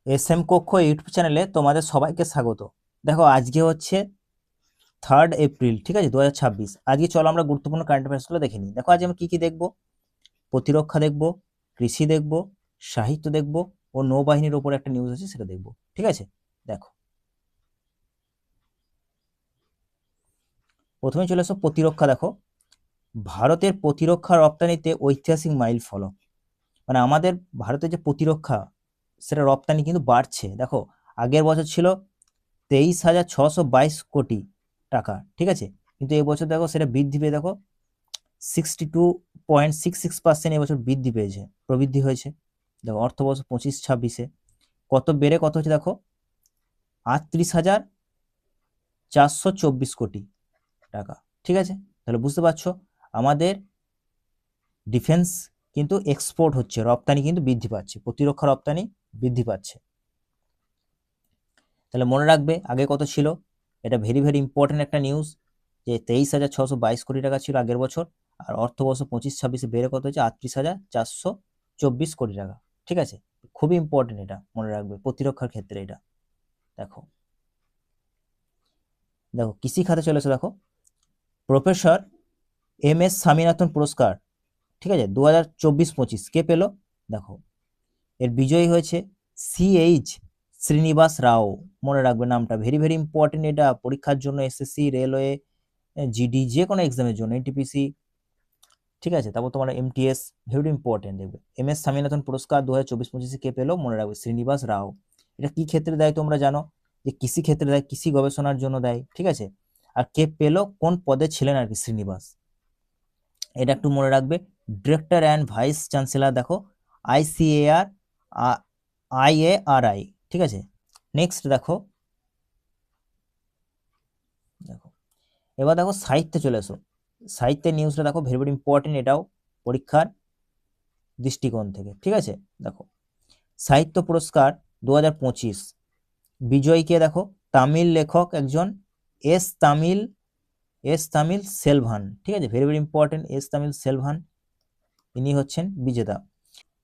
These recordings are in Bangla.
এসএম কক্ষ ইউটিউব চ্যানেলে তোমাদের সবাইকে স্বাগত। দেখো আজকে হচ্ছে 3 এপ্রিল, ঠিক আছে, 2026। আজকে চলো আমরা গুরুত্বপূর্ণ কারেন্ট অ্যাফেয়ার্সগুলো দেখে নিই। দেখো আজ আমরা কি কি দেখবো। প্রতিরক্ষা দেখবো, কৃষি দেখবো, সাহিত্য দেখবো ও নৌবাহিনীর ওপর একটা নিউজ আছে সেটা দেখবো, ঠিক আছে। দেখো প্রথমে চলে আসো প্রতিরক্ষা। দেখো ভারতের প্রতিরক্ষা রপ্তানিতে ঐতিহাসিক মাইল ফলক, মানে আমাদের ভারতের যে প্রতিরক্ষা সেটা রপ্তানি কিন্তু বাড়ছে। দেখো আগের বছর ছিল 23,622 কোটি টাকা, ঠিক আছে, কিন্তু এবছর দেখো সেটা বৃদ্ধি পেয়ে দেখো 62.66% এবছর বৃদ্ধি পেয়েছে, প্রবৃদ্ধি হয়েছে। দেখো অর্থবর্ষ 25-26-এ কত বেড়ে কত হচ্ছে দেখো 38,424 কোটি টাকা, ঠিক আছে। তাহলে বুঝতে পারছো আমাদের ডিফেন্স কিন্তু এক্সপোর্ট হচ্ছে, রপ্তানি কিন্তু বৃদ্ধি পাচ্ছে, প্রতিরক্ষা রপ্তানি বৃদ্ধি পাচ্ছে। তাহলে মনে রাখবে আগে কত ছিল, এটা ভেরি ভেরি ইম্পর্টেন্ট একটা নিউজ, যে 23,622 কোটি টাকা ছিল আগের বছর, আর অর্থবর্ষ 25-26-এ বেড়ে কত হচ্ছে 38,424 কোটি টাকা, ঠিক আছে। খুবই ইম্পর্টেন্ট, এটা মনে রাখবে প্রতিরক্ষার ক্ষেত্রে এটা। দেখো দেখো কৃষি খাতে চলেছে। দেখো প্রফেসর MS স্বামীনাথন পুরস্কার, ঠিক আছে, 2024-25 কে পেল। দেখো এর বিজয়ী হয়েছে CH শ্রীনিবাস রাও। মনে রাখবে নামটা, ভেরি ভেরি ইম্পর্টেন্ট এটা পরীক্ষার জন্য, SSC, রেলওয়ে, জিডি, যে কোনো এক্সামের জন্য, এনটিপিসি, ঠিক আছে। তারপর তোমার MTS, ভেরি ইম্পর্টেন্ট দেখবে। MS স্বামীনাথন পুরস্কার 2024-25 কে পেলো, মনে রাখবে শ্রীনিবাস রাও। এটা কি ক্ষেত্রে দেয় তোমরা জানো, যে কৃষি ক্ষেত্রে দেয়, কৃষি গবেষণার জন্য দেয়, ঠিক আছে। আর কে পেলো, কোন পদে ছিলেন আর কি শ্রীনিবাস, এটা একটু মনে রাখবে। ডিরেক্টর অ্যান্ড ভাইস চ্যান্সেলর, দেখো ICAR, IARI, ঠিক আছে। নেক্সট দেখো দেখো এবার দেখো সাহিত্যে চলে এসো। সাহিত্যের নিউজটা দেখো ভেরি ভেরি ইম্পর্টেন্ট, এটাও পরীক্ষার দৃষ্টিকোণ থেকে, ঠিক আছে। দেখো সাহিত্য পুরস্কার 2025 বিজয়ীকে দেখো তামিল লেখক একজন, এস তামিল সেলভান, ঠিক আছে, very very important, Tamil Selvan, ইনি হচ্ছেন বিজেতা।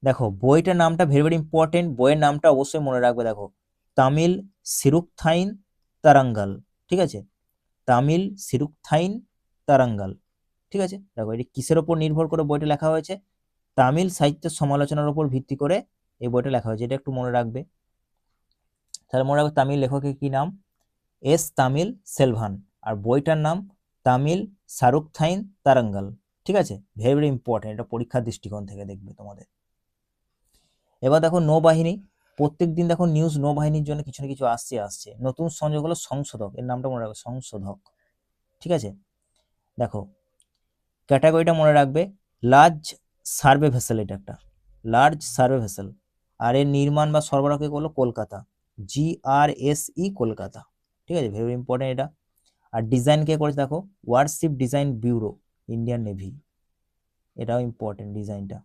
দেখো বইটার নামটা ভেরি ভেরি ইম্পর্টেন্ট, বইয়ের নামটা অবশ্যই মনে রাখবে। দেখো তামিল সিরুকথাইন তারাঙ্গাল, ঠিক আছে, তামিল সিরুকথাইন তারাঙ্গাল, ঠিক আছে। দেখো এটি কিসের ওপর নির্ভর করে বইটা লেখা হয়েছে, তামিল সাহিত্যের সমালোচনার উপর ভিত্তি করে এই বইটা লেখা হয়েছে, এটা একটু মনে রাখবে। তাহলে মনে রাখবে তামিল লেখকের কি নাম, তামিল সেলভান, আর বইটার নাম তামিল সারুকথাইন তারাঙ্গাল, ঠিক আছে। ভেরি ভেরি ইম্পর্টেন্ট, এটা পরীক্ষার দৃষ্টিকোণ থেকে দেখবে তোমাদের। এবার দেখো নৌবাহিনী, প্রত্যেক দিন দেখো নিউজ নৌবাহিনীর জন্য কিছু না কিছু আসছে। নতুন সংযোগ হলো সংশোধক, এর নামটা মনে রাখবে, সংশোধক, ঠিক আছে। দেখো ক্যাটাগরিটা মনে রাখবে, লার্জ সার্ভে ভেসেল, এটা একটা লার্জ সার্ভে ভেসেল, আর এর নির্মাণ বা সরবরাহকে করলো কলকাতা, GRSE কলকাতা, ঠিক আছে, ভেরি ইম্পর্টেন্ট এটা। আর ডিজাইন কে করেছে দেখো, warship design bureau, Indian navy, এটাও ইম্পর্টেন্ট ডিজাইনটা,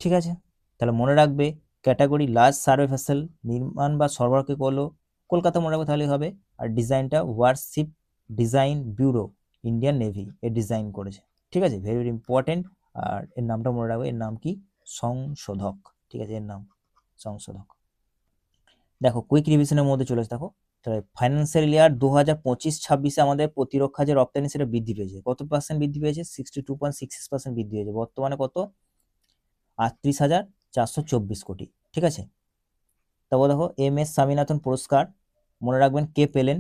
ঠিক আছে। তাহলে মনে রাখবে ক্যাটাগরি লার্জ সার্ভে ভেসেল, নির্মাণ বা সরবরাহকে করলো কলকাতা, মনে রাখবে তাহলেই হবে। আর ডিজাইনটা warship design bureau, Indian navy এর ডিজাইন করেছে, ঠিক আছে, ভেরি ভেরি ইম্পর্টেন্ট। আর এর নামটা মনে রাখবে, এর নাম কি, সংশোধক, ঠিক আছে, এর নাম সংশোধক। দেখো কুইক রিভিশনের মধ্যে চলে দেখো, তাহলে ফাইন্যান্সিয়াল ইয়ার 2025-26 আমাদের প্রতিরক্ষা যে রপ্তানি সেটা বৃদ্ধি পেয়েছে, কত পার্সেন্ট বৃদ্ধি পেয়েছে, 62.66% বৃদ্ধি হয়েছে, বর্তমানে কত 38,424 কোটি, ঠিক আছে। তারপর দেখো MS স্বামীনাথন পুরস্কার, মনে রাখবেন কে পেলেন,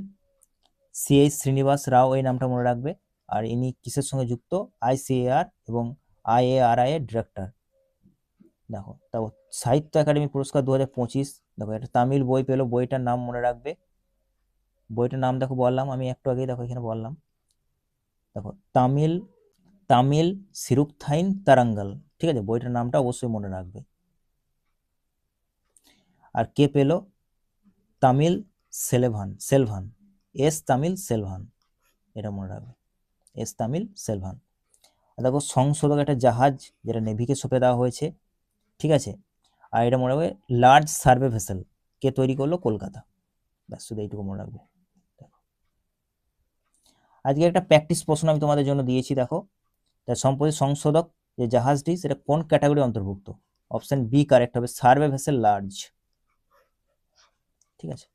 CH শ্রীনিবাস রাও, এই নামটা মনে রাখবে। আর ইনি কিসের সঙ্গে যুক্ত, ICAR এবং IARI এর ডিরেক্টর। দেখো তারপর সাহিত্য একাডেমি পুরস্কার 2025, দেখো একটা তামিল বই পেলো, বইটার নাম মনে রাখবে, বইটার নাম দেখো বললাম আমি একটু আগেই, দেখো এখানে বললাম, দেখো তামিল তামিল সিরুকথাইন তারাঙ্গাল, ঠিক আছে, বইটার নামটা অবশ্যই মনে রাখবে। আর কে পেলো, তামিল সেলভান, তামিল সেলভান, এটা মনে রাখবে, তামিল সেলভান। দেখো সংশোধক একটা জাহাজ, যেটা নেভিকে সঁপে দেওয়া হয়েছে, ঠিক আছে। আর এটা মনে রাখবে লার্জ সার্ভে ভেসেল, কে তৈরি করলো, কলকাতা, ব্যাস শুধু এইটুকু মনে রাখবে। আজকে একটা প্র্যাকটিস প্রশ্ন আমি তোমাদের জন্য দিয়েছি। দেখো সম্প্রতি সংশোধক যে জাহাজটি সেটা কোন ক্যাটাগরি অন্তর্ভুক্ত, অপশন বি কারেক্ট হবে, সার্ভে ভেসেল লার্জ। ঠিক আছে,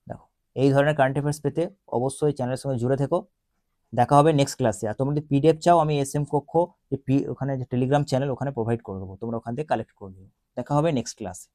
দেখো এই ধরনের কারেন্ট অ্যাফেয়ার্স পেতে অবশ্যই চ্যানেলের সঙ্গে জুড়ে থেকো। দেখা হবে নেক্সট ক্লাসে। আর তোমরা যদি পিডিএফ চাও, আমি এসএম কক্ষ ওখানে যে টেলিগ্রাম চ্যানেল ওখানে প্রোভাইড করে দেবো, তোমরা ওখান থেকে কালেক্ট করে দিও। দেখা হবে নেক্সট ক্লাসে।